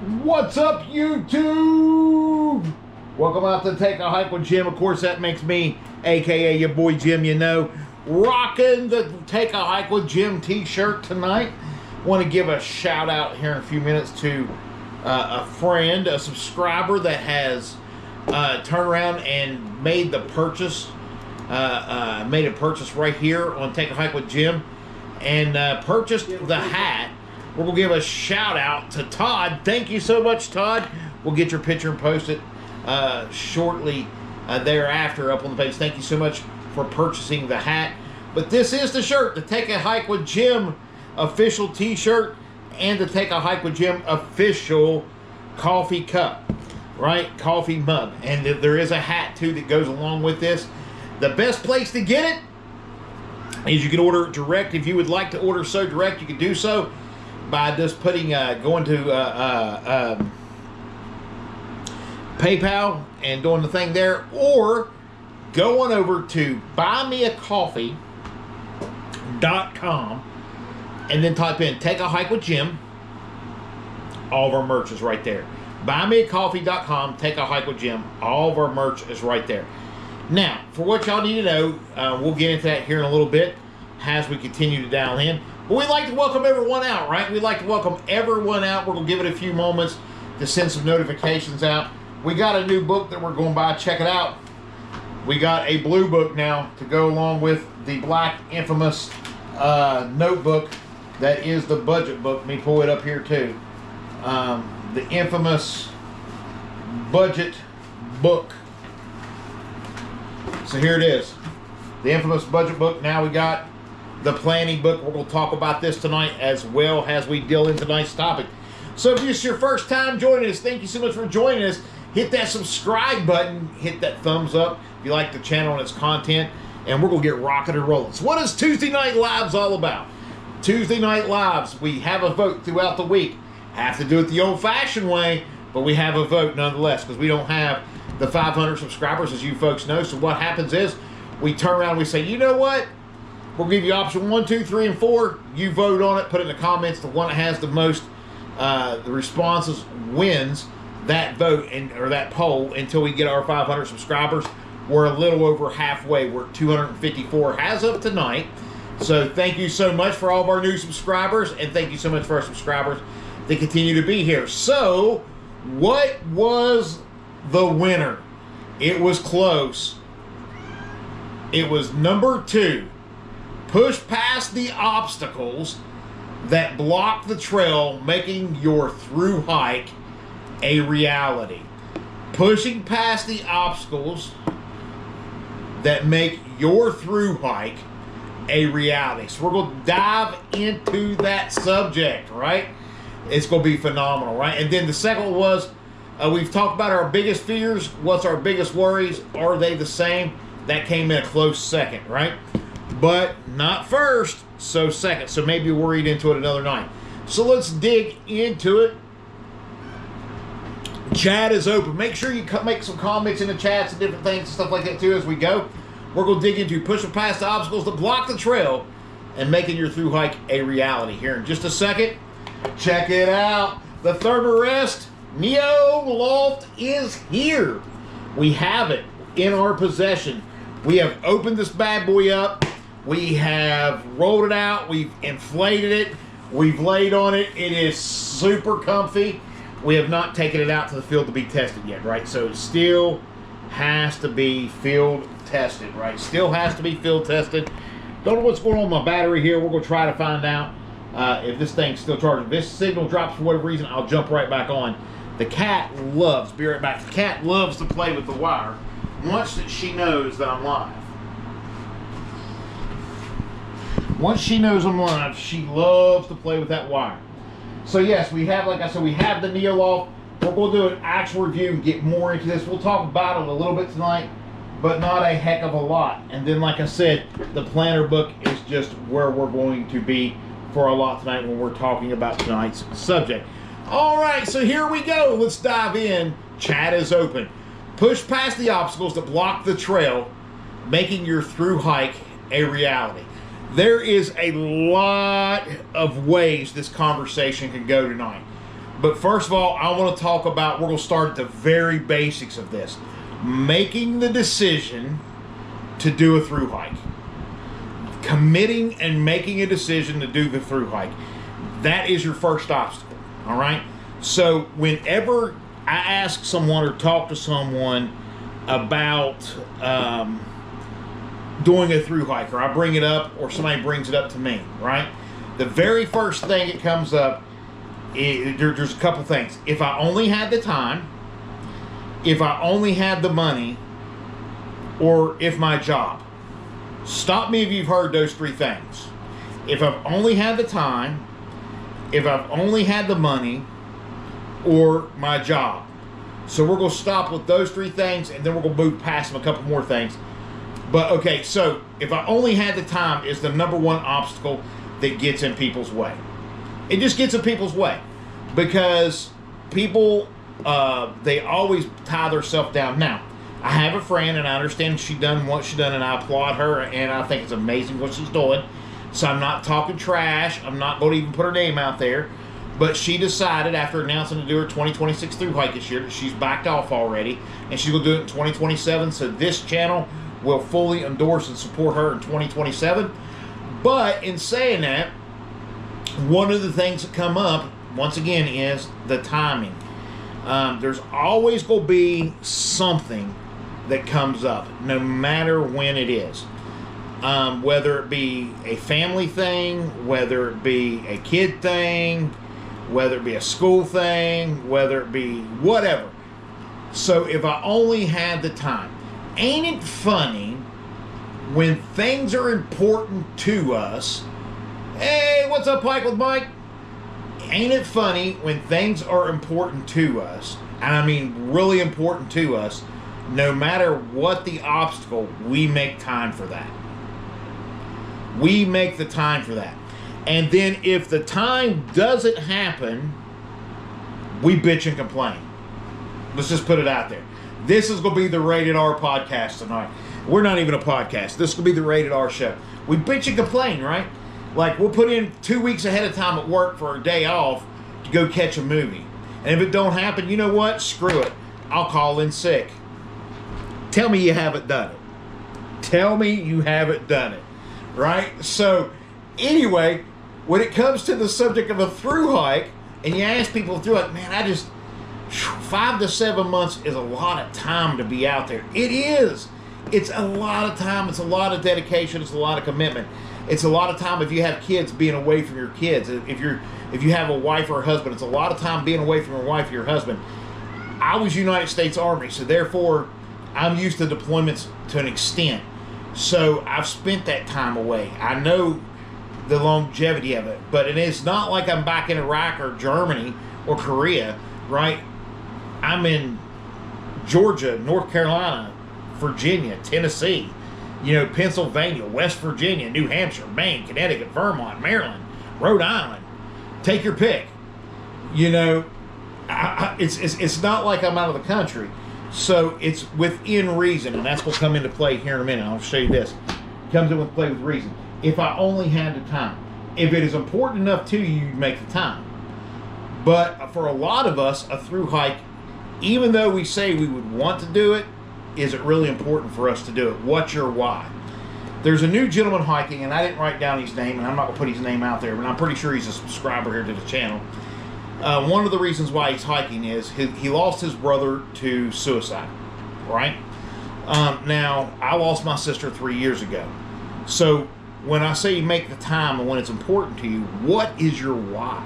What's up, YouTube? Welcome out to Take a Hike with Jim. Of course, that makes me, aka your boy Jim, you know, rocking the Take a Hike with Jim t-shirt tonight. Want to give a shout out here in a few minutes to a friend, a subscriber that has turned around and made the purchase, made a purchase right here on Take a Hike with Jim, and purchased the hat. We're going to give a shout out to Todd. Thank you so much, Todd. We'll get your picture and post it shortly thereafter up on the page. Thank you so much for purchasing the hat. But this is the shirt, the Take a Hike with Jim official t-shirt and the Take a Hike with Jim official coffee cup, right? Coffee mug. And there is a hat too that goes along with this. The best place to get it is you can order it direct. If you would like to order so direct, you can do so by just putting, going to PayPal and doing the thing there, or going over to buymeacoffee.com and then type in Take a Hike with Jim. All of our merch is right there. Buymeacoffee.com, Take a Hike with Jim. All of our merch is right there. Now, for what y'all need to know, we'll get into that here in a little bit as we continue to dial in. But we'd like to welcome everyone out, right? We'd like to welcome everyone out. We're going to give it a few moments to send some notifications out. We got a new book that we're going by. Check it out. We got a blue book now to go along with the black infamous notebook that is the budget book. Let me pull it up here too. The infamous budget book. So here it is. The infamous budget book. Now we got the planning book. We're going to talk about this tonight as well as we deal in tonight's topic. So if it's your first time joining us, thank you so much for joining us. Hit that subscribe button. Hit that thumbs up if you like the channel and its content. And we're going to get rocking and rolling. So what is Tuesday Night Lives all about? Tuesday Night Lives, we have a vote throughout the week. Have to do it the old-fashioned way, but we have a vote nonetheless because we don't have the 500 subscribers, as you folks know. So what happens is we turn around and we say, you know what? We'll give you option 1, 2, 3, and 4. You vote on it. Put it in the comments. The one that has the most the responses wins that vote or that poll until we get our 500 subscribers. We're a little over halfway. We're 254 as of tonight. So thank you so much for all of our new subscribers, and thank you so much for our subscribers that continue to be here. So what was the winner? It was close. It was number 2. Push past the obstacles that block the trail, making your through hike a reality. Pushing past the obstacles that make your through hike a reality. So we're going to dive into that subject, right? It's going to be phenomenal, right? And then the second one was, we've talked about our biggest fears. What's our biggest worries? Are they the same? That came in a close second, right? But not first, so second. So maybe we'll read into it another night. So let's dig into it. Chat is open. Make sure you make some comments in the chats and different things and stuff like that too as we go. We're going to dig into pushing past the obstacles that block the trail and making your through hike a reality here in just a second. Check it out. The Thermarest Neo Loft is here. We have it in our possession. We have opened this bad boy up. We have rolled it out. We've inflated it. We've laid on it. It is super comfy. We have not taken it out to the field to be tested yet, right? So it still has to be field tested, right? Still has to be field tested. Don't know what's going on with my battery here. We're going to try to find out if this thing's still charging. If this signal drops for whatever reason, I'll jump right back on. The cat loves, be right back. The cat loves to play with the wire once that she knows that I'm live. Once she knows I'm live, she loves to play with that wire. So yes, we have, like I said, we have the Neo Loft. We're going to do an actual review and get more into this. We'll talk about it a little bit tonight, but not a heck of a lot. And then, like I said, the planner book is just where we're going to be for a lot tonight when we're talking about tonight's subject. All right, so here we go. Let's dive in. Chat is open. Push past the obstacles that block the trail, making your through hike a reality. There is a lot of ways this conversation can go tonight. But first of all, I want to talk about, we're going to start at the very basics of this. Making the decision to do a thru hike. Committing and making a decision to do the thru hike. That is your first obstacle, all right? So whenever I ask someone or talk to someone about doing a thru hike, or I bring it up, or somebody brings it up to me, right? The very first thing that comes up, there's a couple things. If I only had the time, if I only had the money, or if my job. Stop me if you've heard those three things. If I've only had the time, if I've only had the money, or my job. So we're going to stop with those three things, and then we're going to move past them a couple more things. But okay, so if I only had the time is the number one obstacle that gets in people's way. It just gets in people's way because people, they always tie themselves down. Now, I have a friend, and I understand she done what she done, and I applaud her, and I think it's amazing what she's doing. So I'm not talking trash. I'm not going to even put her name out there. But she decided after announcing to do her 2026 thru hike this year that she's backed off already, and she's going to do it in 2027. So this channel will fully endorse and support her in 2027. But in saying that, one of the things that come up, once again, is the timing. There's always going to be something that comes up, no matter when it is. Whether it be a family thing, whether it be a kid thing, whether it be a school thing, whether it be whatever. So if I only had the time, ain't it funny when things are important to us? Hey, what's up, Hike with Mike? Ain't it funny when things are important to us, and I mean really important to us, no matter what the obstacle, we make time for that. We make the time for that. And then if the time doesn't happen, we bitch and complain. Let's just put it out there. This is going to be the Rated R podcast tonight. We're not even a podcast. This will be the Rated R show. We bitch and complain, right? Like, we'll put in 2 weeks ahead of time at work for a day off to go catch a movie. And if it don't happen, you know what? Screw it. I'll call in sick. Tell me you haven't done it. Tell me you haven't done it. Right? So, anyway, when it comes to the subject of a thru hike, and you ask people through it, man, 5 to 7 months is a lot of time to be out there. It is. It's a lot of time. It's a lot of dedication. It's a lot of commitment. It's a lot of time if you have kids being away from your kids. If you have a wife or a husband, it's a lot of time being away from your wife or your husband. I was United States Army, so therefore I'm used to deployments to an extent. So I've spent that time away. I know the longevity of it, but it is not like I'm back in Iraq or Germany or Korea, right? I'm in Georgia, North Carolina, Virginia, Tennessee, Pennsylvania, West Virginia, New Hampshire, Maine, Connecticut, Vermont, Maryland, Rhode Island. Take your pick. It's not like I'm out of the country. So it's within reason, and that's what will come into play here in a minute. I'll show you this. It comes into play with reason. If I only had the time. If it is important enough to you, you'd make the time. But for a lot of us, a thru hike, even though we say we would want to do it, is it really important for us to do it? What's your why? There's a new gentleman hiking, and I didn't write down his name, and I'm not going to put his name out there, but I'm pretty sure he's a subscriber here to the channel. One of the reasons why he's hiking is he lost his brother to suicide, right? Now, I lost my sister 3 years ago. So when I say you make the time and when it's important to you, what is your why?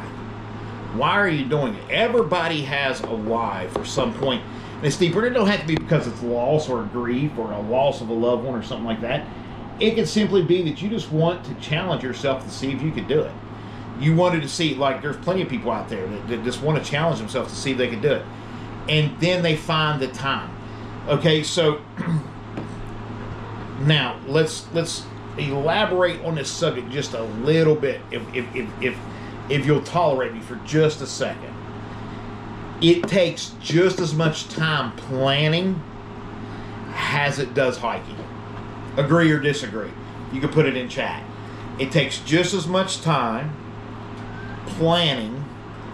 Why are you doing it? Everybody has a why for some point. And it's deeper. It don't have to be because it's loss or grief or a loss of a loved one or something like that. It can simply be that you just want to challenge yourself to see if you could do it. You wanted to see, like, there's plenty of people out there that just want to challenge themselves to see if they can do it. And then they find the time. Okay, so now let's elaborate on this subject just a little bit, if you'll tolerate me for just a second. It takes just as much time planning as it does hiking. Agree or disagree? You can put it in chat. It takes just as much time planning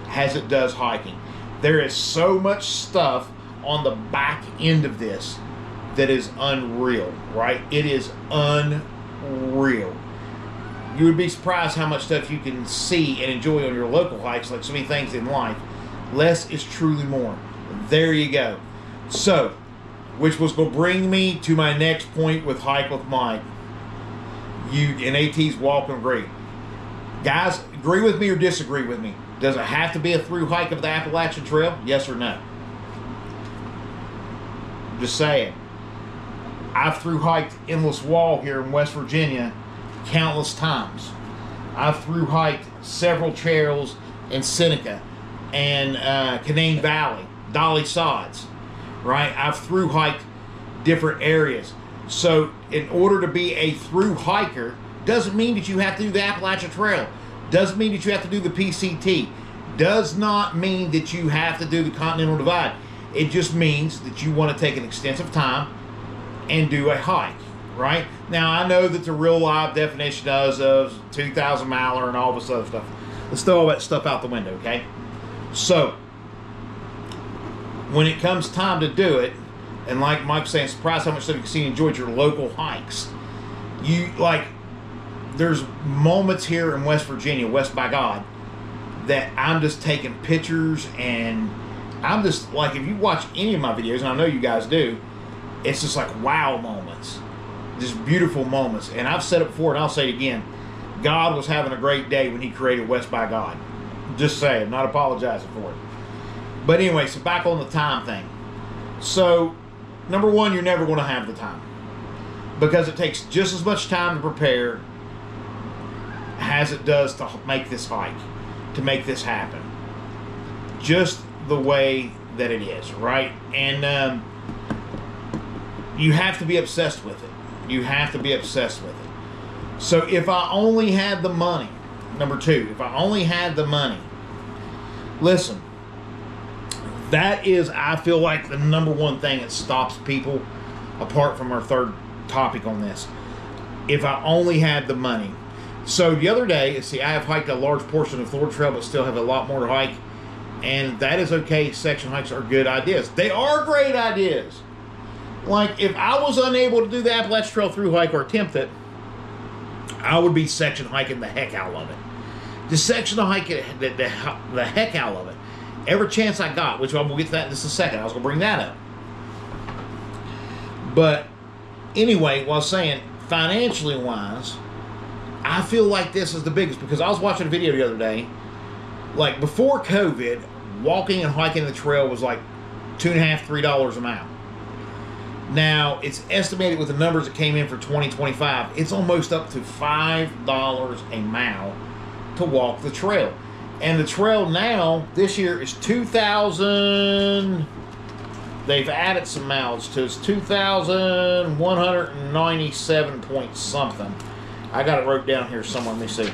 as it does hiking. There is so much stuff on the back end of this that is unreal, right? It is unreal. You would be surprised how much stuff you can see and enjoy on your local hikes, like so many things in life. Less is truly more. There you go. So, which was going to bring me to my next point with Hike with Mike. You and AT's walk and agree. Guys, agree with me or disagree with me? Does it have to be a through hike of the Appalachian Trail? Yes or no? Just saying. I've through hiked Endless Wall here in West Virginia countless times. I've through hiked several trails in Seneca and Canaan Valley, Dolly Sods, right? I've through hiked different areas. So in order to be a through hiker, doesn't mean that you have to do the Appalachian Trail. Doesn't mean that you have to do the PCT. Does not mean that you have to do the Continental Divide. It just means that you want to take an extensive time and do a hike, right? Now, I know that the real live definition does of 2,000 miler and all this other stuff. Let's throw all that stuff out the window, okay? So, when it comes time to do it, and like Mike's saying, surprised how much stuff you can see and enjoy at your local hikes. There's moments here in West Virginia, West by God, that I'm just taking pictures, and I'm just like, if you watch any of my videos, and I know you guys do, it's just like wow moments, just beautiful moments. And I've said it before, and I'll say it again, God was having a great day when he created West by God. Just saying, not apologizing for it. But anyway, so back on the time thing. So, number one, you're never going to have the time, because it takes just as much time to prepare as it does to make this hike, to make this happen. Just the way that it is, right? And you have to be obsessed with it. You have to be obsessed with it. So if I only had the money, number two, if I only had the money, listen, that is, I feel like, the number one thing that stops people, apart from our third topic on this. If I only had the money. So the other day, see, I have hiked a large portion of Florida Trail, but still have a lot more to hike. And that is okay. Section hikes are good ideas. They are great ideas. Like, if I was unable to do the Appalachian Trail through hike or attempt it, I would be section hiking the heck out of it. Just section hiking the heck out of it. Every chance I got, which we'll get to that in just a second. I was going to bring that up. But anyway, what I was saying, financially wise, I feel like this is the biggest, because I was watching a video the other day. Like, before COVID, walking and hiking the trail was like $2.50, $3 a mile. Now, it's estimated with the numbers that came in for 2025, it's almost up to $5 a mile to walk the trail. And the trail now, this year, is 2,000... They've added some miles to it. It's 2,197 point something. I got it wrote down here somewhere. Let me see.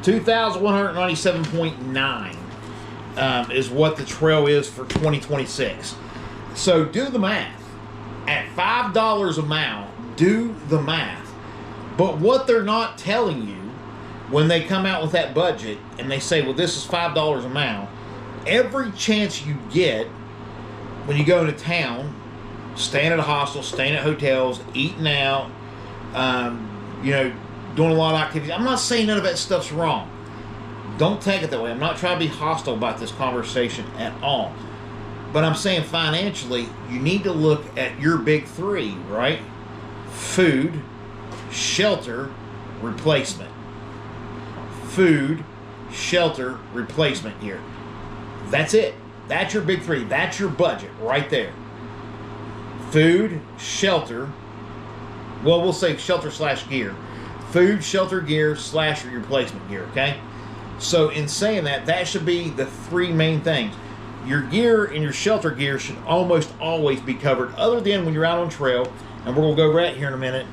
2,197.9 is what the trail is for 2026. So do the math. At $5 a mile, do the math. But what they're not telling you when they come out with that budget and they say, well, this is $5 a mile, every chance you get when you go into town, staying at a hostel, staying at hotels, eating out, doing a lot of activities. I'm not saying none of that stuff's wrong. Don't take it that way. I'm not trying to be hostile about this conversation at all. But I'm saying financially, you need to look at your big three, right? Food, shelter, replacement. Food, shelter, replacement gear. That's it. That's your big three. That's your budget right there. Food, shelter. Well, we'll say shelter / gear. Food, shelter, gear / replacement gear, okay? So in saying that, that should be the three main things. Your gear and your shelter gear should almost always be covered, other than when you're out on trail, and we're going to go right here in a minute,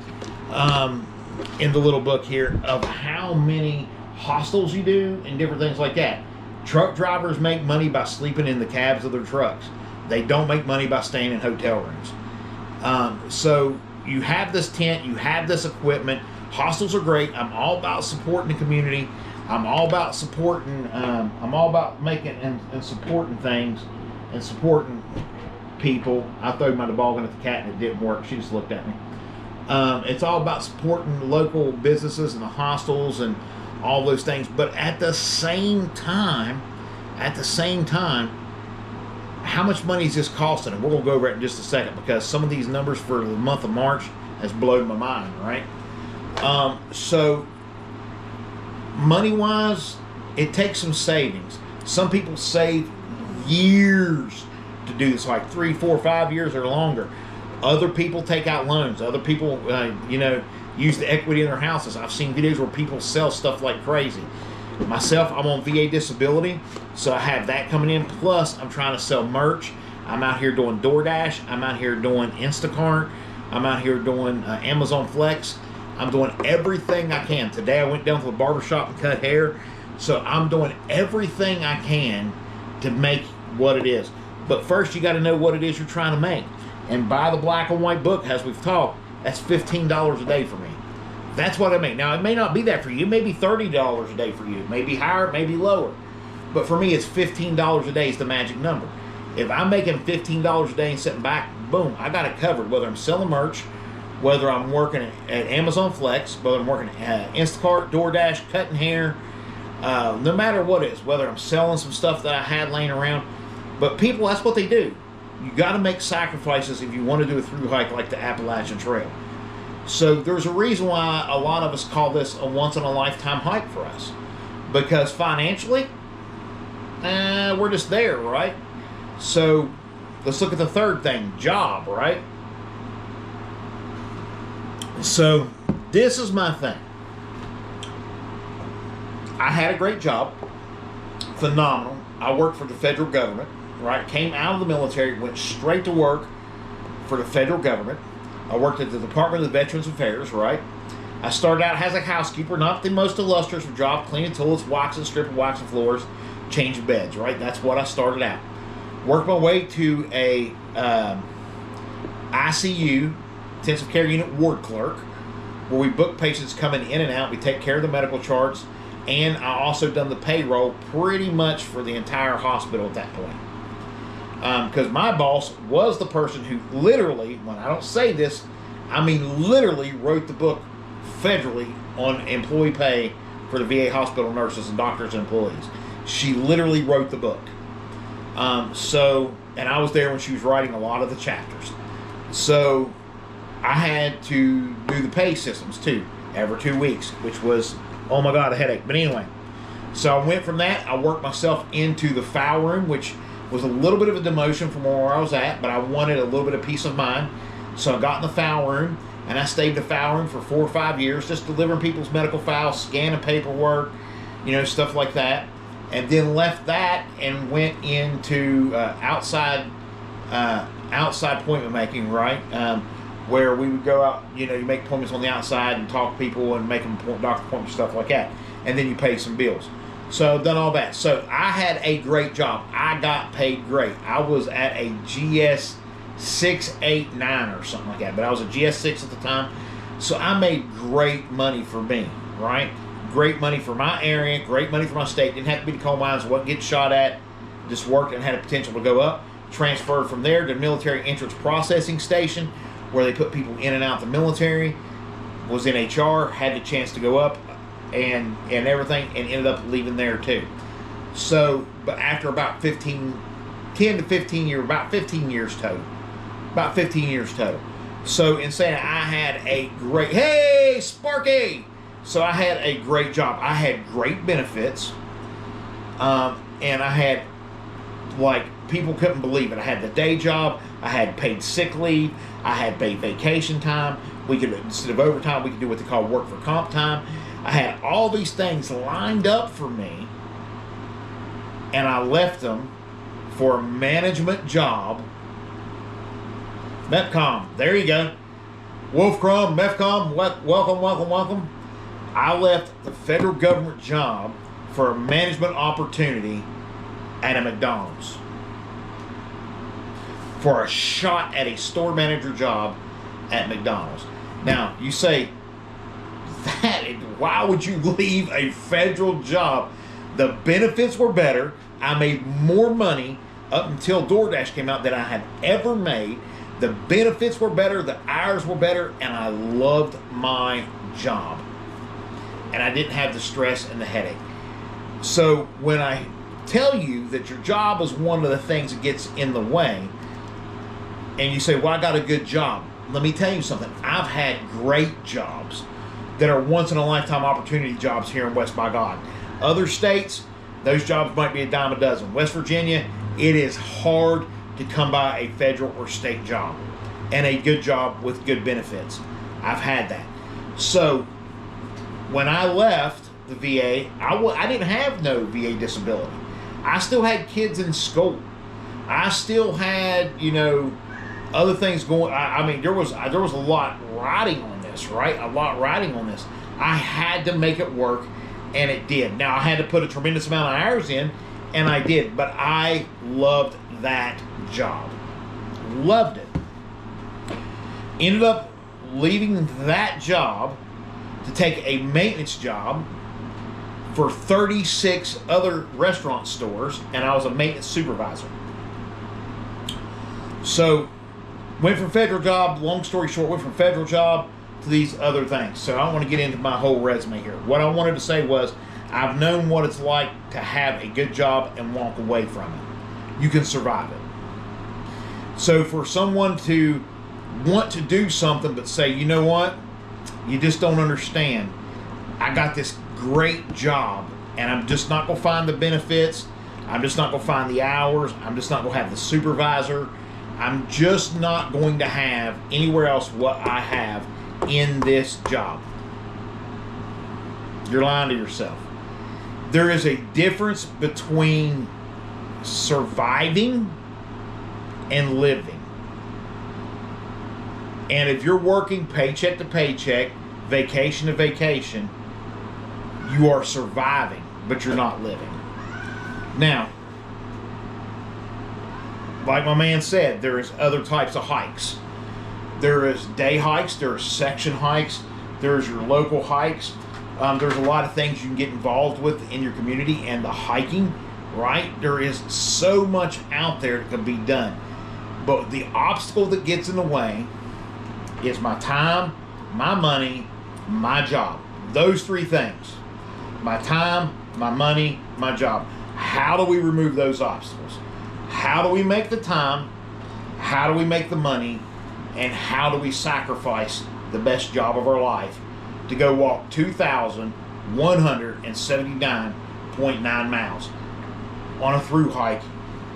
in the little book here, of how many hostels you do and different things like that. Truck drivers make money by sleeping in the cabs of their trucks. They don't make money by staying in hotel rooms. So you have this tent, you have this equipment. Hostels are great. I'm all about supporting the community. I'm all about supporting. I'm all about making and supporting things and supporting people. I threw my toboggan at the cat and it didn't work. She just looked at me. It's all about supporting local businesses and the hostels and all those things. But at the same time, how much money is this costing? And we're going to go over it in just a second, because some of these numbers for the month of March has blown my mind, right? So money-wise, it takes some savings. Some people save years to do this, like 3, 4, 5 years or longer. Other people take out loans. Other people, use the equity in their houses. I've seen videos where people sell stuff like crazy. Myself, I'm on VA disability, so I have that coming in. Plus, I'm trying to sell merch. I'm out here doing DoorDash. I'm out here doing Instacart. I'm out here doing Amazon Flex. I'm doing everything I can. Today, I went down to the barbershop and cut hair. So I'm doing everything I can to make what it is. But first, you got to know what it is you're trying to make. And buy the black and white book, as we've talked. That's $15 a day for me. That's what I make. Now, it may not be that for you. It may be $30 a day for you. It may be higher, it may be lower. But for me, it's $15 a day is the magic number. If I'm making $15 a day and sitting back, boom, I got it covered. Whether I'm selling merch, whether I'm working at Amazon Flex, whether I'm working at Instacart, DoorDash, cutting hair, no matter what it is, whether I'm selling some stuff that I had laying around. But people, that's what they do. You got to make sacrifices if you want to do a through hike like the Appalachian Trail. So there's a reason why a lot of us call this a once-in-a-lifetime hike for us. Because financially, we're just there, right? So let's look at the third thing, job, right? So this is my thing. I had a great job, phenomenal. I worked for the federal government, right? Came out of the military, went straight to work for the federal government. I worked at the Department of Veterans Affairs, right? I started out as a housekeeper, not the most illustrious job, cleaning toilets, waxing, stripping, waxing floors, changing beds, right? That's what I started out. Worked my way to a ICU, intensive care unit ward clerk, where we book patients coming in and out. We take care of the medical charts, and I also done the payroll pretty much for the entire hospital at that point. Because my boss was the person who literally, when I don't say this, I mean literally wrote the book federally on employee pay for the VA hospital nurses and doctors and employees. She literally wrote the book. And I was there when she was writing a lot of the chapters. So I had to do the pay systems too, every 2 weeks, which was, oh my God, a headache. But anyway, so I went from that. I worked myself into the foul room, which was a little bit of a demotion from where I was at, but I wanted a little bit of peace of mind. So I got in the foul room, and I stayed in the foul room for 4 or 5 years, just delivering people's medical files, scanning paperwork, stuff like that. And then left that and went into outside appointment making, right? Where we would go out, you make appointments on the outside and talk to people and make them doctor appointments, stuff like that. And then you pay some bills. So I've done all that. So I had a great job. I got paid great. I was at a GS 689 or something like that, but I was a GS 6 at the time. So I made great money for me, right? Great money for my area, great money for my state. Didn't have to be the coal mines, wasn't getting shot at. Just worked and had a potential to go up. Transferred from there to the military entrance processing station, where they put people in and out of the military. Was in HR, had the chance to go up and everything, and ended up leaving there too. So, but after about 15 years total. About 15 years total. So in saying I had a great, hey, Sparky! So I had a great job. I had great benefits. And I had, people couldn't believe it. I had the day job. I had paid sick leave. I had paid vacation time. We could, instead of overtime, we could do what they call work for comp time. I had all these things lined up for me, and I left them for a management job. MEPCOM, there you go. Wolfcrom, MEPCOM, welcome. I left the federal government job for a management opportunity at a McDonald's. For a shot at a store manager job at McDonald's. Now, you say, why would you leave a federal job? The benefits were better. I made more money up until DoorDash came out than I had ever made. The benefits were better, the hours were better, and I loved my job. And I didn't have the stress and the headache. So when I tell you that your job is one of the things that gets in the way, and you say, well, I got a good job. Let me tell you something. I've had great jobs that are once-in-a-lifetime opportunity jobs here in West by God. Other states, those jobs might be a dime a dozen. West Virginia, it is hard to come by a federal or state job and a good job with good benefits. I've had that. So when I left the VA, I didn't have no VA disability. I still had kids in school. I still had, other things going. I mean, there was a lot riding on this, right? A lot riding on this. I had to make it work, and it did. Now, I had to put a tremendous amount of hours in, and I did. But I loved that job. Loved it. Ended up leaving that job to take a maintenance job for 36 other restaurant stores, and I was a maintenance supervisor. So, went from federal job, long story short, went from federal job to these other things. So I don't want to get into my whole resume here. What I wanted to say was, I've known what it's like to have a good job and walk away from it. You can survive it. So for someone to want to do something but say, you know what, you just don't understand. I got this great job and I'm just not going to find the benefits. I'm just not going to find the hours. I'm just not going to have the supervisor. I'm just not going to have anywhere else what I have in this job. You're lying to yourself. There is a difference between surviving and living. And if you're working paycheck to paycheck, vacation to vacation, you are surviving, but you're not living. Now, like my man said, there is other types of hikes. There is day hikes, there are section hikes, there's your local hikes. There's a lot of things you can get involved with in your community, and the hiking, right? There is so much out there that can be done. But the obstacle that gets in the way is my time, my money, my job. Those three things. My time, my money, my job. How do we remove those obstacles? How do we make the time? How do we make the money? And how do we sacrifice the best job of our life to go walk 2,179.9 miles on a through hike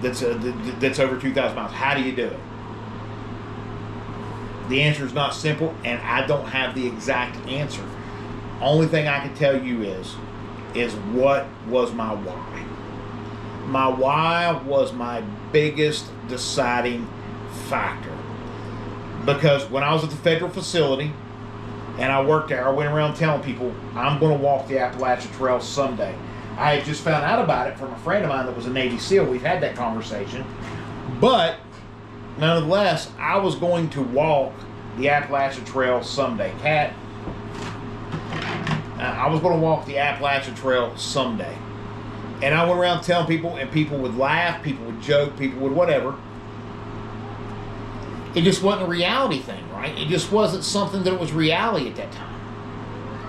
that's over 2,000 miles? How do you do it? The answer is not simple, and I don't have the exact answer. Only thing I can tell you is what was my why. My why was my biggest deciding factor. Because when I was at the federal facility and I worked there, I went around telling people, I'm going to walk the Appalachian Trail someday. I had just found out about it from a friend of mine that was a Navy SEAL. We've had that conversation. But nonetheless, I was going to walk the Appalachian Trail someday. Cat, I was going to walk the Appalachian Trail someday. And I went around telling people, and people would laugh, people would joke, people would whatever. It just wasn't a reality thing, right? It just wasn't something that was reality at that time.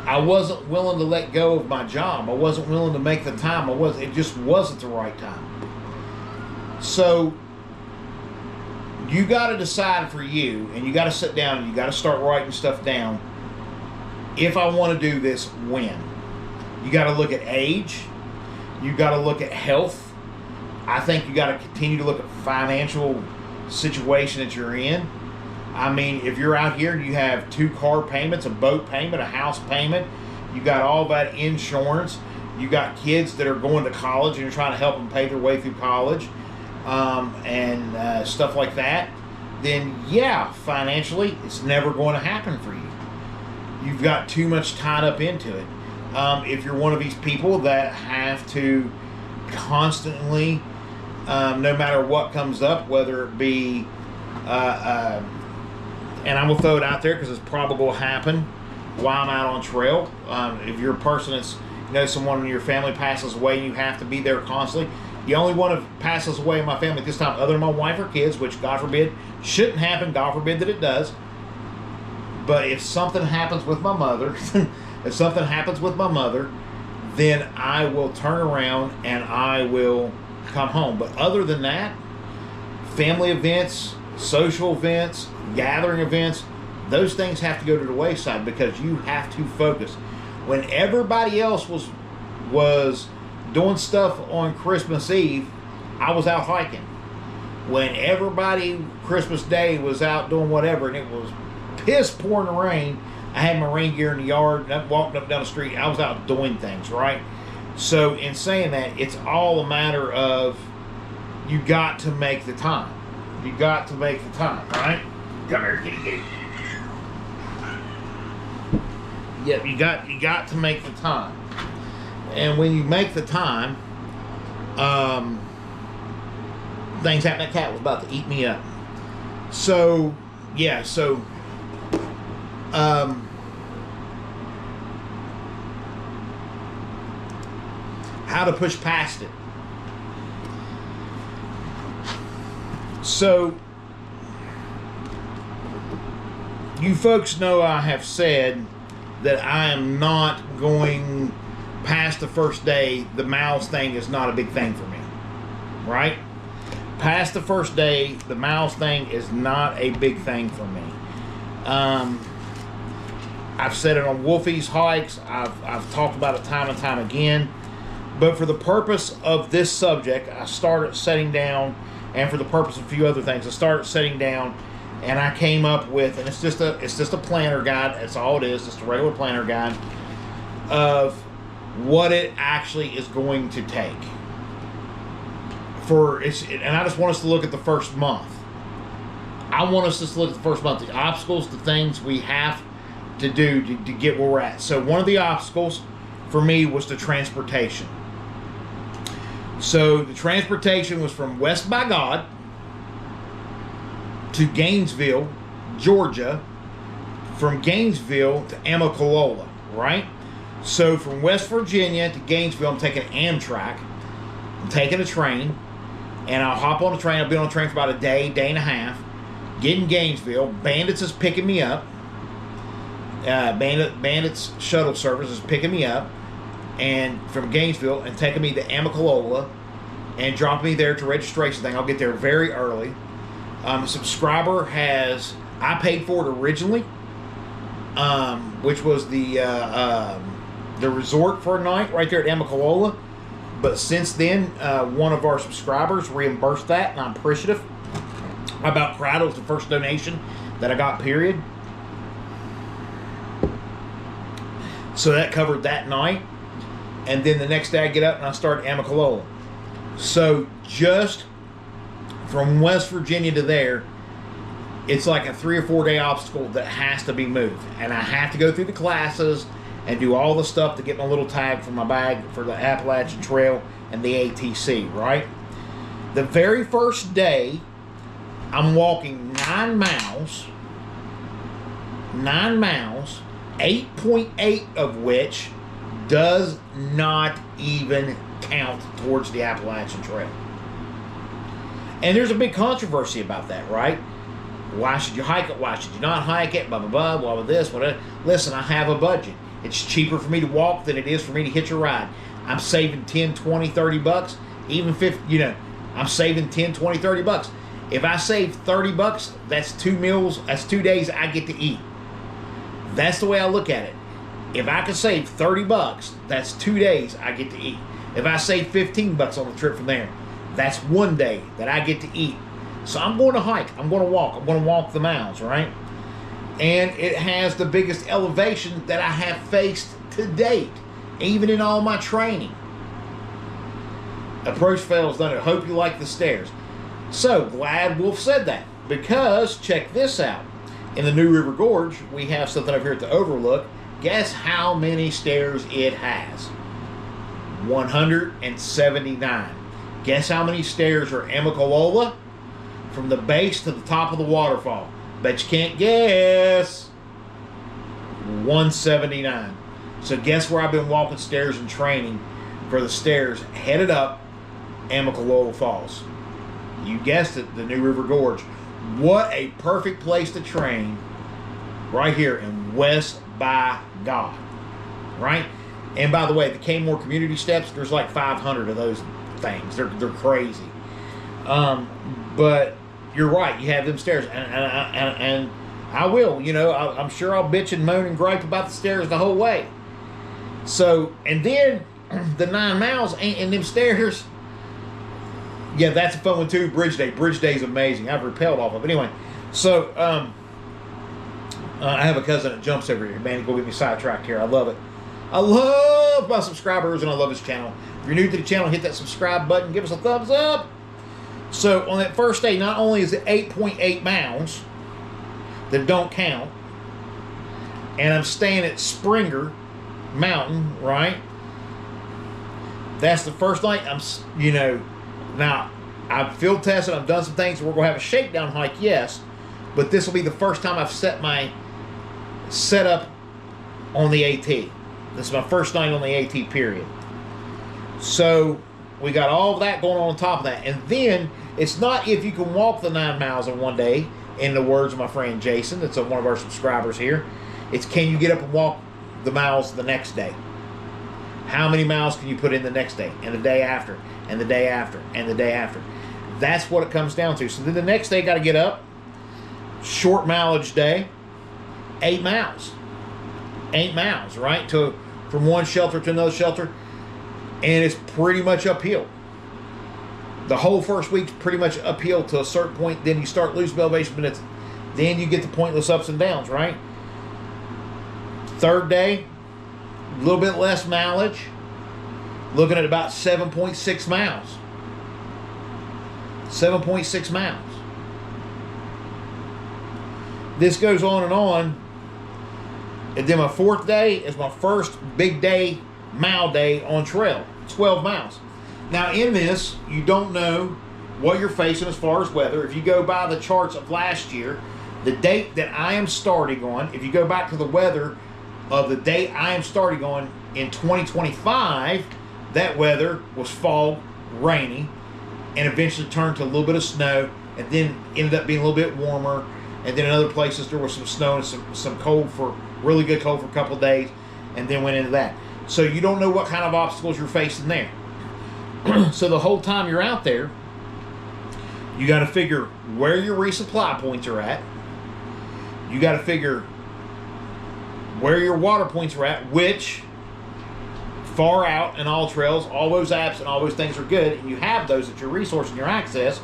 I wasn't willing to let go of my job. I wasn't willing to make the time. It just wasn't the right time. So you got to decide for you, and you got to sit down and you got to start writing stuff down. If I want to do this, when? You got to look at age. You got to look at health. I think you got to continue to look at financial situation that you're in. I mean, if you're out here, you have 2 car payments, a boat payment, a house payment. You got all that insurance. You got kids that are going to college, and you're trying to help them pay their way through college, and stuff like that. Then, yeah, financially, it's never going to happen for you. You've got too much tied up into it. If you're one of these people that have to constantly, no matter what comes up, whether it be, and I'm going to throw it out there because it's probably going to happen, while I'm out on trail. If you're a person that's, someone in your family passes away and you have to be there constantly. The only one that passes away in my family at this time, other than my wife or kids, which God forbid shouldn't happen, God forbid that it does. But if something happens with my mother, then I will turn around and I will come home. But other than that, family events, social events, gathering events, those things have to go to the wayside because you have to focus. When everybody else was doing stuff on Christmas Eve, I was out hiking. When everybody Christmas Day was out doing whatever and it was piss pouring rain, I had my rain gear in the yard and I'm walking up down the street. I was out doing things, right? So in saying that, it's all a matter of you got to make the time. You got to make the time, right? Come here, kitty. Yep, you got to make the time. And when you make the time, things happen. That cat was about to eat me up. So, yeah, how to push past it. So, you folks know I have said that I am not going past the first day. The miles thing is not a big thing for me, right? Past the first day, the miles thing is not a big thing for me. I've said it on Wolfie's hikes. I've talked about it time and time again. But for the purpose of this subject, I started setting down, and for the purpose of a few other things, I started setting down, and I came up with, and it's just a planner guide. That's all it is, just a regular planner guide of what it actually is going to take. And I just want us to look at the first month. I want us just to look at the first month, the obstacles, the things we have to do to get where we're at. So one of the obstacles for me was the transportation. So the transportation was from West by God to Gainesville, Georgia, from Gainesville to Amicalola, right? So from West Virginia to Gainesville, I'm taking Amtrak. I'm taking a train, and I'll hop on the train. I'll be on the train for about a day and a half. Get in Gainesville. Bandits is picking me up. Bandits shuttle service is picking me up, and from Gainesville and taking me to Amicalola and dropping me there to registration thing. I'll get there very early. A subscriber I paid for it originally, which was the resort for a night right there at Amicalola. But since then, one of our subscribers reimbursed that, and I'm appreciative. I about cried. It was the first donation that I got, period. So that covered that night. And then the next day I get up and I start Amicalola. So just from West Virginia to there, it's like a 3 or 4 day obstacle that has to be moved. And I have to go through the classes and do all the stuff to get my little tag for my bag for the Appalachian Trail and the ATC, right? The very first day, I'm walking 9 miles, 8.8 of which does not even count towards the Appalachian Trail. And there's a big controversy about that, right? Why should you hike it? Why should you not hike it? Blah, blah, blah, blah, blah, this, whatever. Listen, I have a budget. It's cheaper for me to walk than it is for me to hitch a ride. I'm saving 10, 20, 30 bucks, even 50, I'm saving 10, 20, 30 bucks. If I save 30 bucks, that's 2 meals, that's 2 days I get to eat. That's the way I look at it. If I can save 30 bucks, that's 2 days I get to eat. If I save 15 bucks on the trip from there, that's 1 day that I get to eat. So I'm going to hike. I'm going to walk. I'm going to walk the miles, right? And it has the biggest elevation that I have faced to date, even in all my training. Approach fails done it. Hope you like the stairs. So glad Wolf said that, because check this out. In the New River Gorge, we have something up here at the Overlook. Guess how many stairs it has? 179. Guess how many stairs are Amicalola? From the base to the top of the waterfall. Bet you can't guess. $179. So guess where I've been walking stairs and training for the stairs, headed up Amicalola Falls. You guessed it, the New River Gorge. What a perfect place to train right here in West by God, right? And by the way, the Kmore Community Steps, there's like 500 of those things. They're crazy. But you're right. You have them stairs, and I will. You know, I'm sure I'll bitch and moan and gripe about the stairs the whole way. So, and then the 9 miles and them stairs. Yeah, that's a fun one too. Bridge Day. Bridge Day is amazing. I've rappelled off of it. Anyway, so I have a cousin that jumps every year. Man, he's going to get me sidetracked here. I love it. I love my subscribers and I love his channel. If you're new to the channel, hit that subscribe button. Give us a thumbs up. So on that first day, not only is it 8.8 miles that don't count, and I'm staying at Springer Mountain, right? That's the first night. Now I've field tested. I've done some things. We're going to have a shakedown hike, yes, but this will be the first time I've set my setup on the AT. This is my first night on the AT, period. So we got all of that going on top of that. And then it's not if you can walk the 9 miles in one day, in the words of my friend Jason, that's one of our subscribers here. It's can you get up and walk the miles the next day? How many miles can you put in the next day, and the day after, and the day after, and the day after? That's what it comes down to. So then the next day, got to get up, short mileage day, 8 miles. 8 miles, right? From one shelter to another shelter. And it's pretty much uphill. The whole first week's pretty much uphill to a certain point. Then you start losing elevation, but then you get the pointless ups and downs, right? Third day, a little bit less mileage. Looking at about 7.6 miles. 7.6 miles. This goes on and on. And then my fourth day is my first big day, mile day on trail. 12 miles. Now in this, you don't know what you're facing as far as weather. If you go by the charts of last year, the date that I am starting on, if you go back to the weather of the date I am starting on in 2025, that weather was fog, rainy, and eventually turned to a little bit of snow, and then ended up being a little bit warmer. And then in other places there was some snow and some cold, for really good cold for a couple of days, and then went into that. So you don't know what kind of obstacles you're facing there. So the whole time you're out there, you got to figure where your resupply points are at. You got to figure where your water points are at, which far out and all trails, all those apps and all those things are good, and you have those at your resource and your access,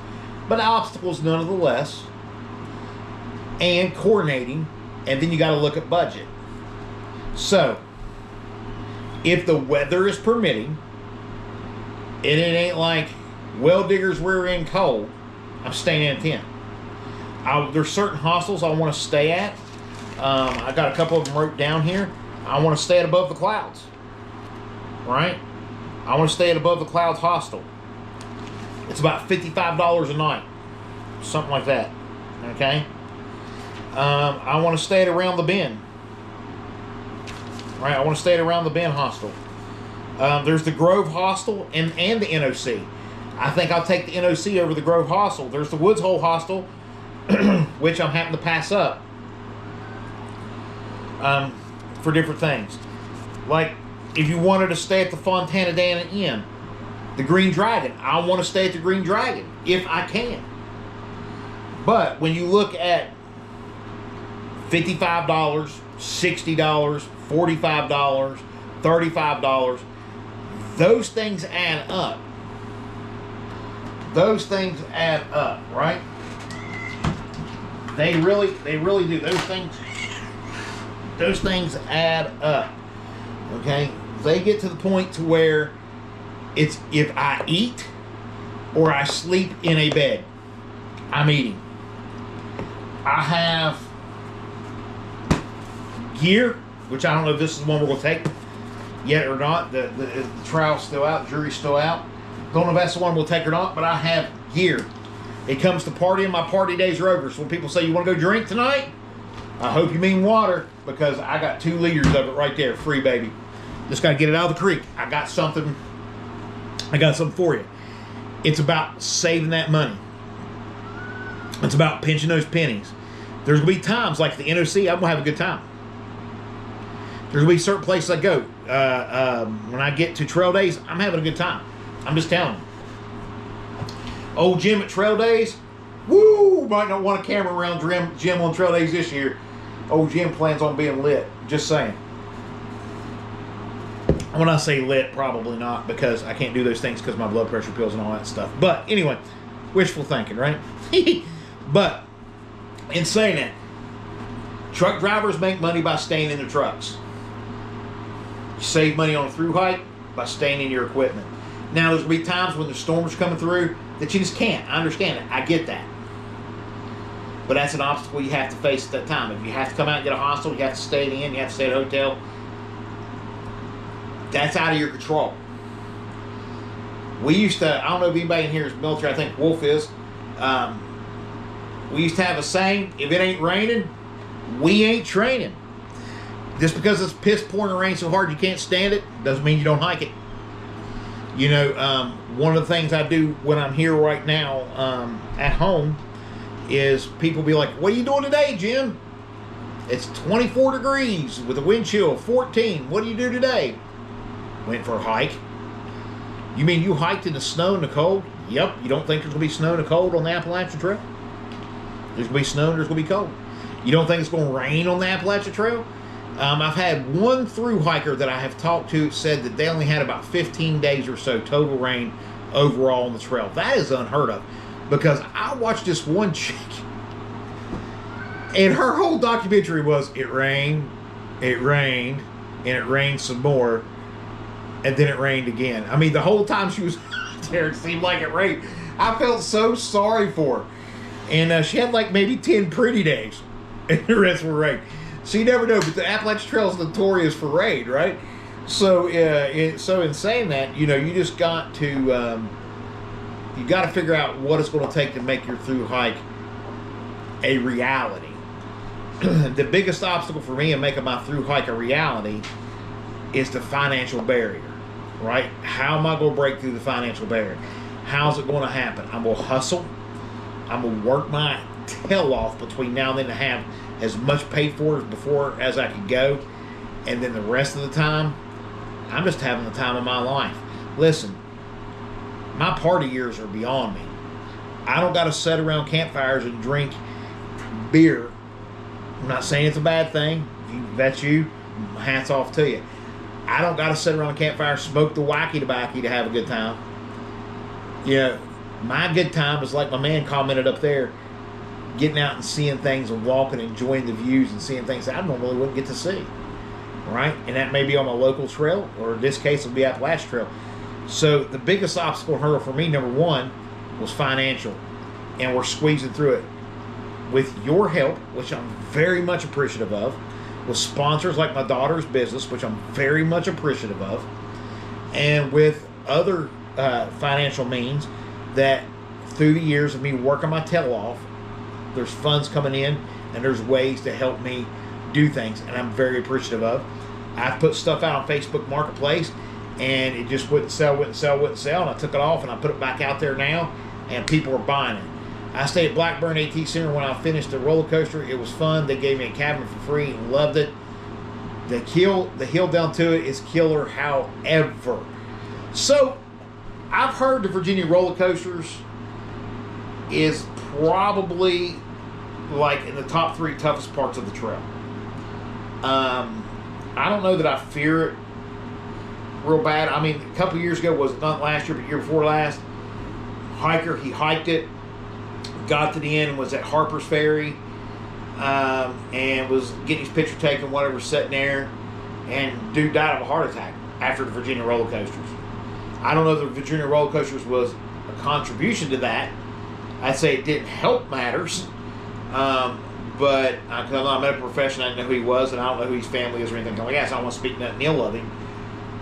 but obstacles nonetheless, and coordinating, and then you got to look at budget. So if the weather is permitting, and it ain't like well diggers rear end cold, I'm staying in a tent. There's certain hostels I want to stay at. I got a couple of them wrote down here. I want to stay at above the clouds. Right? I want to stay at above the clouds hostel. It's about $55 a night. Something like that. Okay? I want to stay at around the bend. Right? I want to stay at around the bend hostel. There's the Grove Hostel and the NOC. I think I'll take the NOC over the Grove Hostel. There's the Woods Hole Hostel, which I'm having to pass up for different things. Like, if you wanted to stay at the Fontana Dana Inn, the Green Dragon, I want to stay at the Green Dragon if I can. But when you look at $55, $60, $45, $35, those things add up. Those things add up, right? They really do. Those things add up. Okay? They get to the point to where it's if I eat or I sleep in a bed, I'm eating. I have gear, which I don't know if this is the one we're going to take yet or not. The trial's still out, the jury's still out. Don't know if that's the one we'll take or not, but I have gear. It comes to partying, my party days are over. So when people say, you want to go drink tonight? I hope you mean water, because I got 2 liters of it right there, free, baby. Just got to get it out of the creek. I got something for you. It's about saving that money. It's about pinching those pennies. There's going to be times like the NOC, I'm going to have a good time. There's going to be certain places I go. When I get to trail days, I'm having a good time. I'm just telling you. Old Jim at trail days, woo! Might not want a camera around Jim on trail days this year. Old Jim plans on being lit. Just saying. When I say lit, probably not, because I can't do those things because of my blood pressure pills and all that stuff. But anyway, wishful thinking, right? But in saying that, truck drivers make money by staying in their trucks. You save money on a through hike by staying in your equipment. Now, there's going to be times when the storms are coming through that you just can't. I understand it. I get that. But that's an obstacle you have to face at that time. If you have to come out and get a hostel, you have to stay in, you have to stay at a hotel. That's out of your control. We used to, I don't know if anybody in here is military, I think Wolf is. We used to have a saying, if it ain't raining, we ain't training. Just because it's piss pouring and rain so hard you can't stand it, doesn't mean you don't hike it. You know, one of the things I do when I'm here right now at home is people be like, what are you doing today, Jim? It's 24 degrees with a wind chill of 14. What do you do today? Went for a hike. You mean you hiked in the snow and the cold? Yep. You don't think there's going to be snow and the cold on the Appalachian Trail? There's going to be snow and there's going to be cold. You don't think it's going to rain on the Appalachian Trail? I've had one through hiker that I have talked to said that they only had about 15 days or so total rain overall on the trail. That is unheard of, because I watched this one chick and her whole documentary was it rained, and it rained some more, and then it rained again. I mean, the whole time she was there, it seemed like it rained. I felt so sorry for her. And she had like maybe 10 pretty days, and the rest were rain. So you never know, but the Appalachian Trail is notorious for rain, right? So, so in saying that, you know, you just got to, you got to figure out what it's going to take to make your through hike a reality. The biggest obstacle for me in making my through hike a reality is the financial barrier, right? How am I going to break through the financial barrier? How's it going to happen? I'm going to hustle. I'm going to work my tail off between now and then to have as much paid for before as I could go. And then the rest of the time, I'm just having the time of my life. Listen, my party years are beyond me. I don't got to sit around campfires and drink beer. I'm not saying it's a bad thing. If that's you, hats off to you. I don't got to sit around a campfire, smoke the wacky tobacco to have a good time. You know, my good time is like my man commented up there, getting out and seeing things and walking, enjoying the views and seeing things that I normally wouldn't get to see. Right? And that may be on my local trail, or in this case, it'll be Appalachian Trail. So the biggest obstacle and hurdle for me, number one, was financial. And we're squeezing through it. With your help, which I'm very much appreciative of, with sponsors like my daughter's business, which I'm very much appreciative of, and with other financial means that through the years of me working my tail off, there's funds coming in and there's ways to help me do things, and I'm very appreciative of. I've put stuff out on Facebook Marketplace and it just wouldn't sell, and I took it off and I put it back out there now and people are buying it. I stayed at Blackburn AT Center when I finished the roller coaster. It was fun. They gave me a cabin for free and loved it. The hill down to it is killer, however. So I've heard the Virginia roller coasters is probably like in the top 3 toughest parts of the trail. I don't know that I fear it real bad. I mean, a couple years ago, was it not last year, but year before last, hiker, he hiked it, got to the end and was at Harper's Ferry, and was getting his picture taken, whatever, sitting there, and dude died of a heart attack after the Virginia roller coasters. I don't know if the Virginia roller coasters was a contribution to that. I'd say it didn't help matters, but I'm not a medical professional, I didn't know who he was, and I don't know who his family is or anything like that, so I don't want to speak nothing ill of him.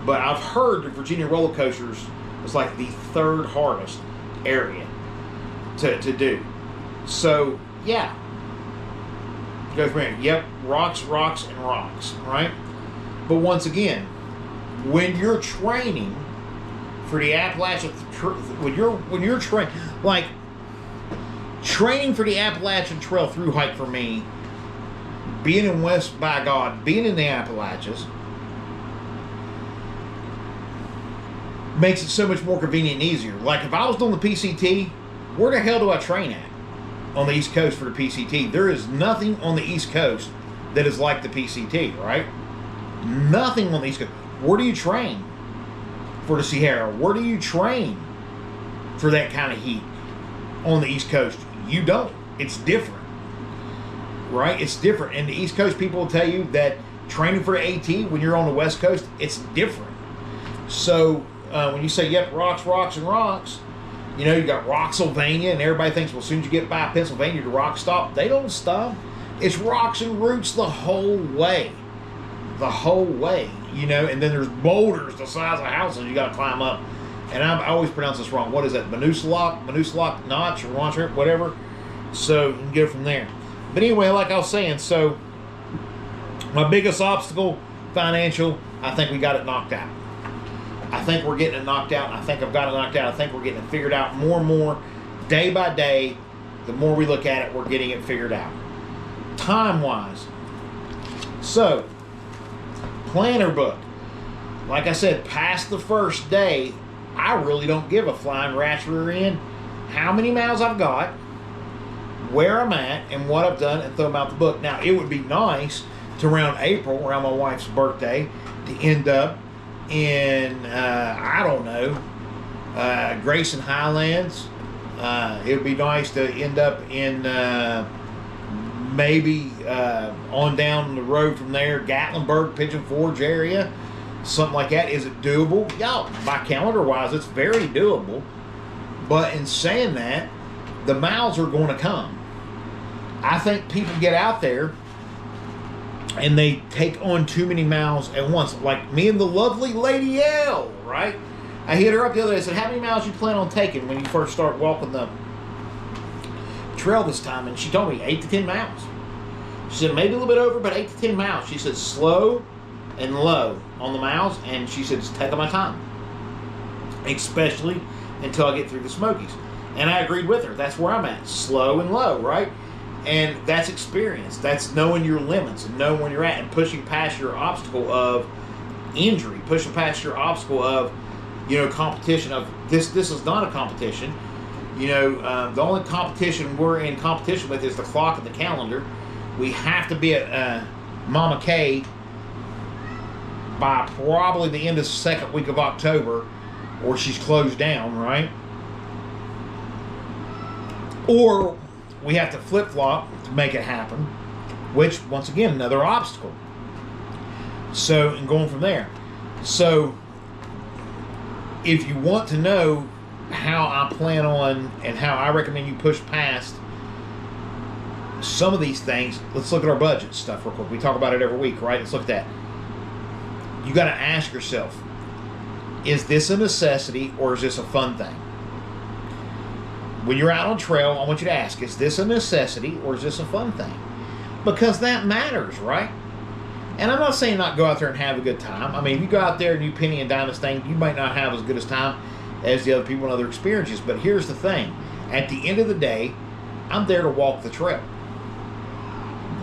But I've heard the Virginia roller coasters was like the 3rd hardest area to do. So, yeah. Go from here. Yep, rocks, rocks, and rocks, right? But once again, when you're training for the Appalachian, when you're training, like training for the Appalachian Trail through hike for me, being in West by God, being in the Appalachians, makes it so much more convenient and easier. Like if I was doing the PCT, where the hell do I train at? On the East Coast for the PCT. There is nothing on the East Coast that is like the PCT, right? Nothing on the East Coast. Where do you train for the Sierra? Where do you train for that kind of heat on the East Coast? You don't. It's different, right? It's different. And the East Coast people will tell you that training for the AT when you're on the West Coast, it's different. So when you say, yep, rocks, rocks, and rocks, you know, you got Rocksylvania, and everybody thinks, well, as soon as you get by Pennsylvania, the rocks stop. They don't stop. It's rocks and roots the whole way. The whole way, you know, and then there's boulders the size of houses you got to climb up. And I always pronounce this wrong. What is that? Manusalok Notch or Launch, whatever. So you can get it from there. But anyway, like I was saying, so my biggest obstacle, financial, I think we got it knocked out. I think we're getting it knocked out. I think I've got it knocked out. I think we're getting it figured out more and more. Day by day, the more we look at it, we're getting it figured out. Time-wise. So, planner book. Like I said, past the first day, I really don't give a flying rat's rear end how many miles I've got, where I'm at, and what I've done, and throw them out the book. Now, it would be nice to around April, around my wife's birthday, to end up in, I don't know, Grayson Highlands. It would be nice to end up in maybe on down the road from there, Gatlinburg, Pigeon Forge area, something like that. Is it doable? Yeah, by calendar wise, it's very doable. But in saying that, the miles are going to come. I think people get out there and they take on too many miles at once. Like me and the lovely Lady L, right? I hit her up the other day. I said, how many miles you plan on taking when you first start walking the trail this time? And she told me 8 to 10 miles. She said, maybe a little bit over, but 8 to 10 miles. She said, slow and low on the miles. And she said, just taking my time. Especially until I get through the Smokies. And I agreed with her. That's where I'm at. Slow and low, right? And that's experience. That's knowing your limits and knowing where you're at and pushing past your obstacle of injury, pushing past your obstacle of, you know, competition of this is not a competition. You know, the only competition we're in competition with is the clock and the calendar. We have to be at Mama K by probably the end of the second week of October, or she's closed down, right? Or we have to flip-flop to make it happen, which, once again, another obstacle. So, and going from there. So, if you want to know how I plan on and how I recommend you push past some of these things, let's look at our budget stuff real quick. We talk about it every week, right? Let's look at that. You got to ask yourself, is this a necessity or is this a fun thing? When you're out on trail, I want you to ask, is this a necessity or is this a fun thing? Because that matters, right? And I'm not saying not go out there and have a good time. I mean, if you go out there and you penny and dime this thing, you might not have as good a time as the other people and other experiences. But here's the thing. At the end of the day, I'm there to walk the trail.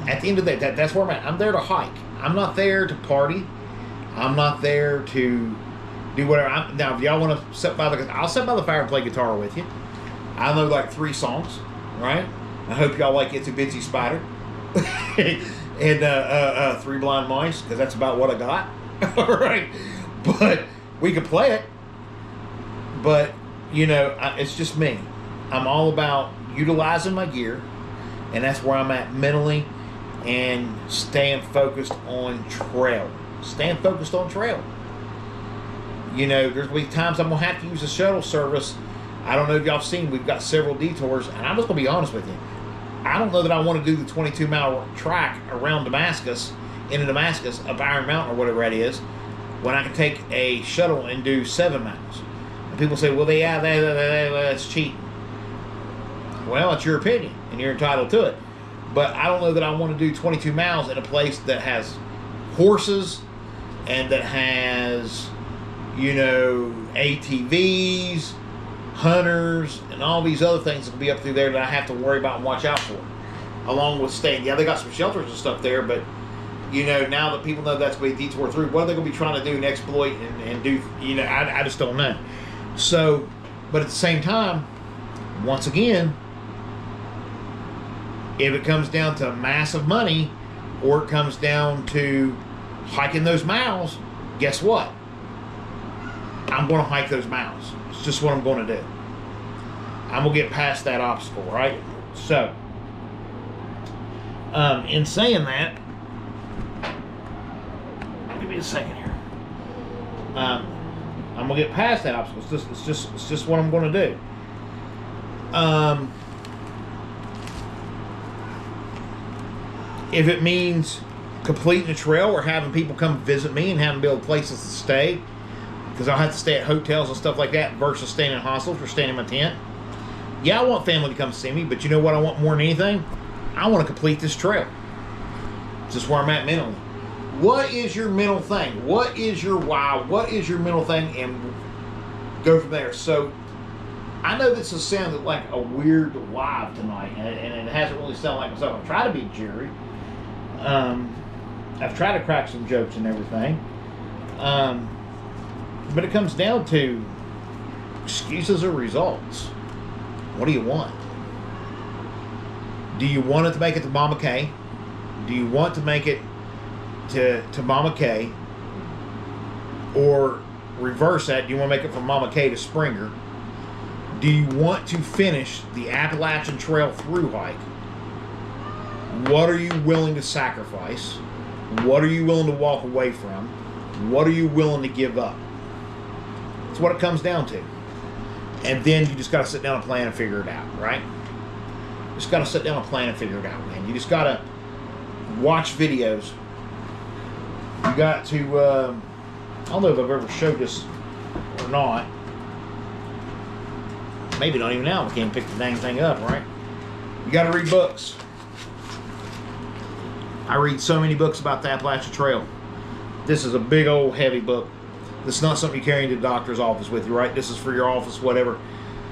At the end of the day, that's where I'm at. I'm there to hike. I'm not there to party. I'm not there to do whatever. Now, if y'all want to sit by I'll sit by the fire and play guitar with you. I know like 3 songs, right? I hope y'all like Itsy Bitsy Spider and 3 Blind Mice, because that's about what I got. All right, but we could play it. But you know, it's just me. I'm all about utilizing my gear, and that's where I'm at mentally, and staying focused on trail. Staying focused on trail. You know, there's going to be times I'm going to have to use the shuttle service. I don't know if y'all have seen, we've got several detours, and I'm just going to be honest with you. I don't know that I want to do the 22-mile track around Damascus, into Damascus, up Iron Mountain or whatever that is, when I can take a shuttle and do 7 miles. And people say, well, that's cheating. Well, it's your opinion, and you're entitled to it. But I don't know that I want to do 22 miles in a place that has horses and that has, you know, ATVs, hunters, and all these other things that will be up through there that I have to worry about and watch out for. Along with staying, yeah, they got some shelters and stuff there, but, you know, now that people know that's going to be a detour through, what are they going to be trying to do and exploit and do, you know, I just don't know. So, but at the same time, once again, if it comes down to massive money or it comes down to hiking those miles, guess what? I'm going to hike those miles. It's just what I'm going to do. I'm going to get past that obstacle, right? So, in saying that, give me a second here. I'm going to get past that obstacle. It's just what I'm going to do. If it means completing the trail or having people come visit me and having build places to stay, because I'll have to stay at hotels and stuff like that versus staying in hostels or staying in my tent. Yeah, I want family to come see me, but you know what I want more than anything? I want to complete this trail. It's just where I'm at mentally. What is your mental thing? What is your why? What is your mental thing? And go from there. So, I know this has sounded like a weird live tonight, and it hasn't really sounded like myself. I've tried to be Jerry. I've tried to crack some jokes and everything. But it comes down to excuses or results. What do you want? Do you want it to make it to Mama K? Do you want to make it to Mama K? Or reverse that, do you want to make it from Mama K to Springer? Do you want to finish the Appalachian Trail through hike? What are you willing to sacrifice? What are you willing to walk away from? What are you willing to give up? That's what it comes down to. And then you just got to sit down and plan and figure it out, right? Just got to sit down and plan and figure it out, man. You just got to watch videos. You got to, I don't know if I've ever showed this or not. Maybe not even now. We can't pick the dang thing up, right? You got to read books. I read so many books about the Appalachian Trail. This is a big old heavy book. This is not something you carry into the doctor's office with you, right? This is for your office, whatever.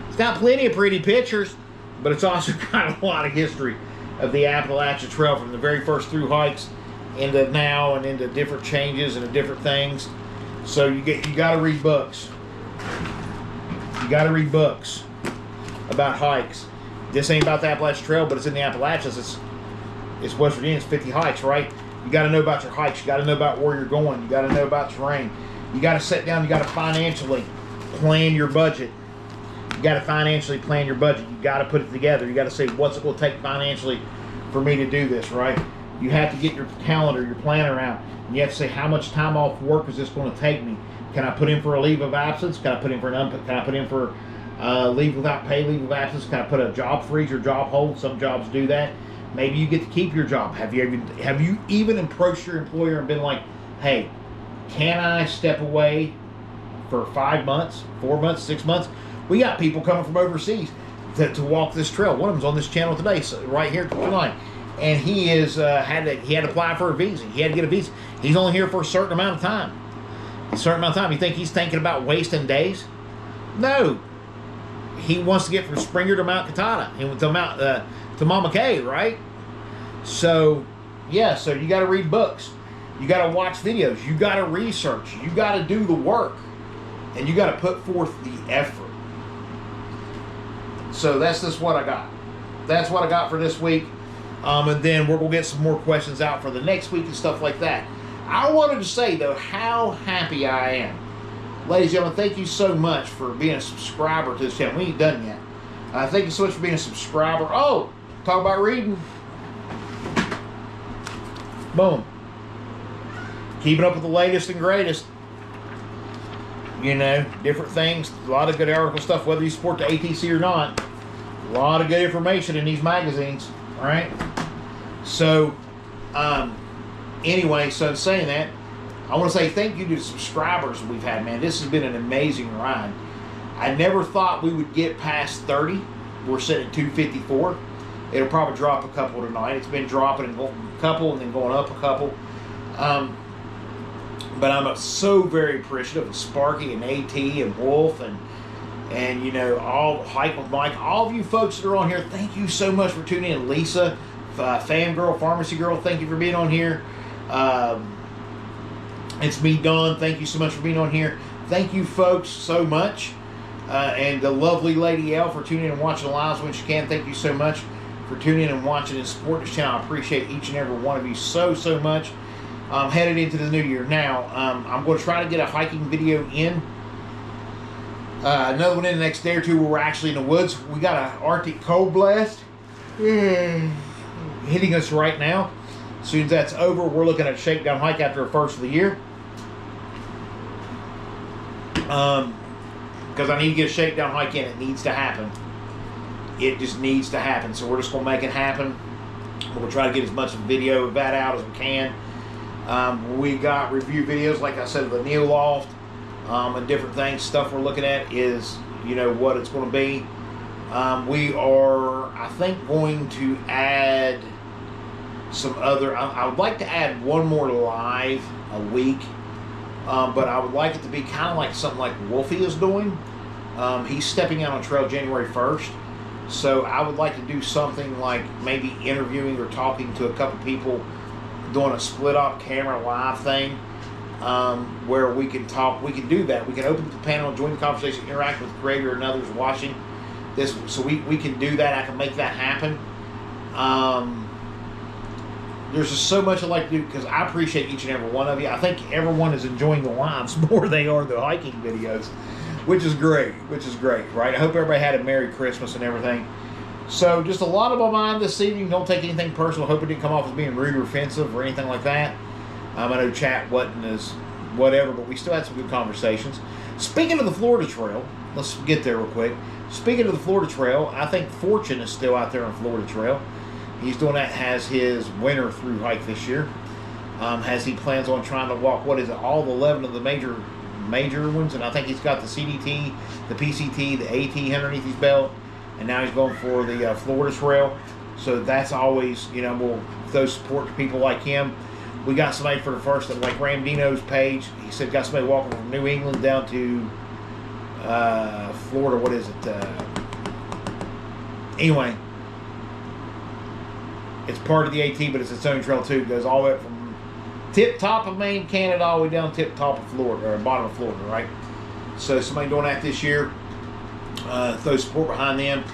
It's got plenty of pretty pictures, but it's also got a lot of history of the Appalachian Trail from the very first through hikes into now and into different changes and different things. So you got to read books. You got to read books about hikes. This ain't about the Appalachian Trail, but it's in the Appalachians. It's West Virginia. It's 50 hikes, right? You got to know about your hikes. You got to know about where you're going. You got to know about terrain. You got to sit down. You got to financially plan your budget. You got to financially plan your budget. You got to put it together. You got to say, what's it going to take financially for me to do this, right? You have to get your calendar, your planner out, and you have to say, how much time off work is this going to take me? Can I put in for a leave of absence? Can I put in for can I put in for leave without pay, leave of absence? Can I put a job freeze or job hold? Some jobs do that. Maybe you get to keep your job. Have you even approached your employer and been like, hey, can I step away for 5 months, 4 months, 6 months? We got people coming from overseas to walk this trail. One of them's on this channel today, so right here tonight, and he is had to apply for a visa. He had to get a visa. He's only here for a certain amount of time. A certain amount of time. You think he's thinking about wasting days? No. He wants to get from Springer to Mount Katana. He went to Mama K, right? So yeah. So you got to read books. You got to watch videos. You got to research. You got to do the work, and you got to put forth the effort. So that's just what I got. That's what I got for this week. And then we're going to get some more questions out for the next week and stuff like that. I wanted to say, though, how happy I am. Ladies and gentlemen, thank you so much for being a subscriber to this channel. We ain't done yet. Thank you so much for being a subscriber. Oh, talk about reading. Boom. Keeping up with the latest and greatest. You know, different things. A lot of good article stuff, whether you support the ATC or not. A lot of good information in these magazines, right? So, anyway, so in saying that, I want to say thank you to the subscribers we've had, man. This has been an amazing ride. I never thought we would get past 30. We're sitting at 254. It'll probably drop a couple tonight. It's been dropping and going a couple and then going up a couple. But I'm so very appreciative of Sparky and AT and Wolf and you know, all Hike with Mike, all of you folks that are on here. Thank you so much for tuning in. Lisa, Fangirl, Pharmacy Girl, thank you for being on here. It's me, Don. Thank you so much for being on here. Thank you folks so much. And the lovely Lady L for tuning in and watching the lives when she can. Thank you so much for tuning in and watching and supporting this channel. I appreciate each and every one of you so much. Headed into the new year. Now, I'm going to try to get a hiking video in. Another one in the next day or two where we're actually in the woods. We got an Arctic cold blast hitting us right now. As soon as that's over, we're looking at a shakedown hike after the first of the year. Because I need to get a shakedown hike in. It needs to happen. It just needs to happen. So we're just going to make it happen. We'll try to get as much video of that out as we can. We got review videos, like I said, of the Neo Loft and different things. Stuff we're looking at is, you know, what it's going to be. We are, I think, going to add some other. I would like to add one more live a week. But I would like it to be kind of like something like Wolfie is doing. He's stepping out on trail January 1st. So I would like to do something like maybe interviewing or talking to a couple people, doing a split-up camera live thing where we can talk. We can do that. We can open up the panel, join the conversation, interact with the creator and others watching this. So we can do that. I can make that happen. There's just so much I'd like to do because I appreciate each and every one of you. I think everyone is enjoying the lives more than they are the hiking videos, which is great, right? I hope everybody had a Merry Christmas and everything. So just a lot on my mind this evening. Don't take anything personal. Hope it didn't come off as being rude or offensive or anything like that. I know chat wasn't as whatever, but we still had some good conversations. Speaking of the Florida Trail, let's get there real quick. Speaking of the Florida Trail, I think Fortune is still out there on Florida Trail. He's doing that, has his winter through hike this year. As he plans on trying to walk, what is it, all 11 of the major ones, and I think he's got the CDT, the PCT, the AT underneath his belt, and now he's going for the Florida Trail. So that's always, you know, we'll those support to people like him. We got somebody for the first, like Ramdino's page. He said got somebody walking from New England down to Florida. What is it? Anyway. It's part of the AT, but it's its own trail too. It goes all the way up from tip top of Maine, Canada, all the way down tip top of Florida, or bottom of Florida, right? So somebody doing that this year. Throw support behind them.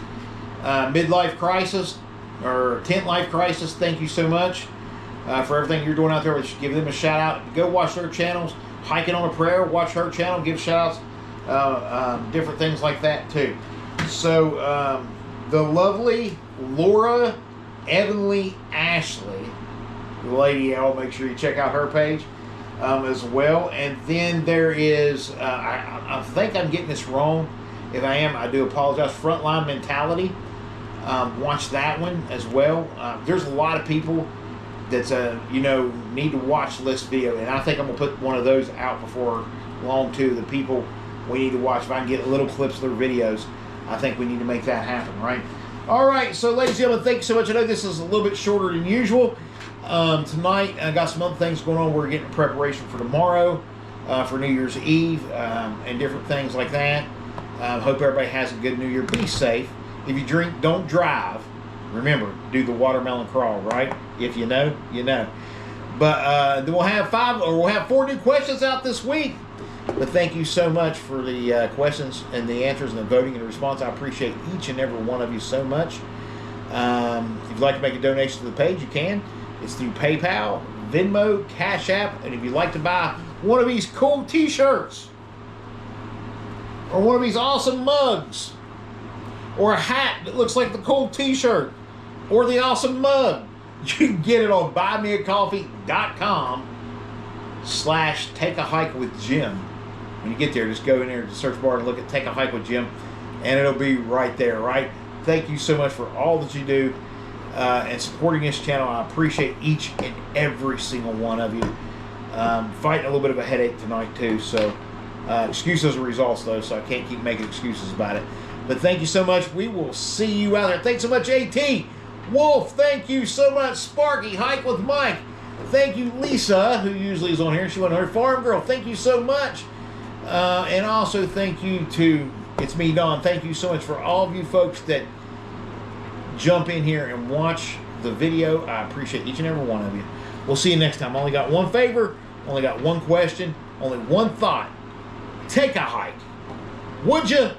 Midlife Crisis, or Tent Life Crisis, thank you so much for everything you're doing out there. Let's give them a shout out. Go watch their channels. Hiking on a Prayer, watch her channel, give shout outs, different things like that too. So the lovely Laura Evanly Ashley, Lady L, make sure you check out her page as well. And then there is, I think I'm getting this wrong. If I am, I do apologize. Frontline Mentality. Watch that one as well. There's a lot of people that's, you know, need to watch this video. And I think I'm going to put one of those out before long too. The people we need to watch. If I can get little clips of their videos, I think we need to make that happen, right? All right, so ladies and gentlemen, thank you so much. I know this is a little bit shorter than usual. Tonight, I got some other things going on. We're getting preparation for tomorrow, for New Year's Eve, and different things like that. Hope everybody has a good New Year. Be safe. If you drink, don't drive. Remember, do the watermelon crawl, right? If you know, you know. But then we'll have 4 new questions out this week. But thank you so much for the questions and the answers and the voting and the response. I appreciate each and every one of you so much. If you'd like to make a donation to the page, you can. It's through PayPal, Venmo, Cash App, and if you'd like to buy one of these cool t-shirts, or one of these awesome mugs, or a hat that looks like the cool t-shirt, or the awesome mug, you can get it on buymeacoffee.com/TakeAHikeWithJim. When you get there, just go in there to the search bar and look at Take a Hike with Jim, and it'll be right there, right? Thank you so much for all that you do and supporting this channel. I appreciate each and every single one of you. Fighting a little bit of a headache tonight, too, so excuses are results, though, so I can't keep making excuses about it. But thank you so much. We will see you out there. Thanks so much, AT. Wolf, thank you so much. Sparky, Hike with Mike. Thank you, Lisa, who usually is on here. She wasn't her. Farm Girl, thank you so much. And also thank you to, it's me, Don. Thank you so much for all of you folks that jump in here and watch the video. I appreciate each and every one of you. We'll see you next time. Only got one favor, only got one question, only one thought. Take a hike. Would you?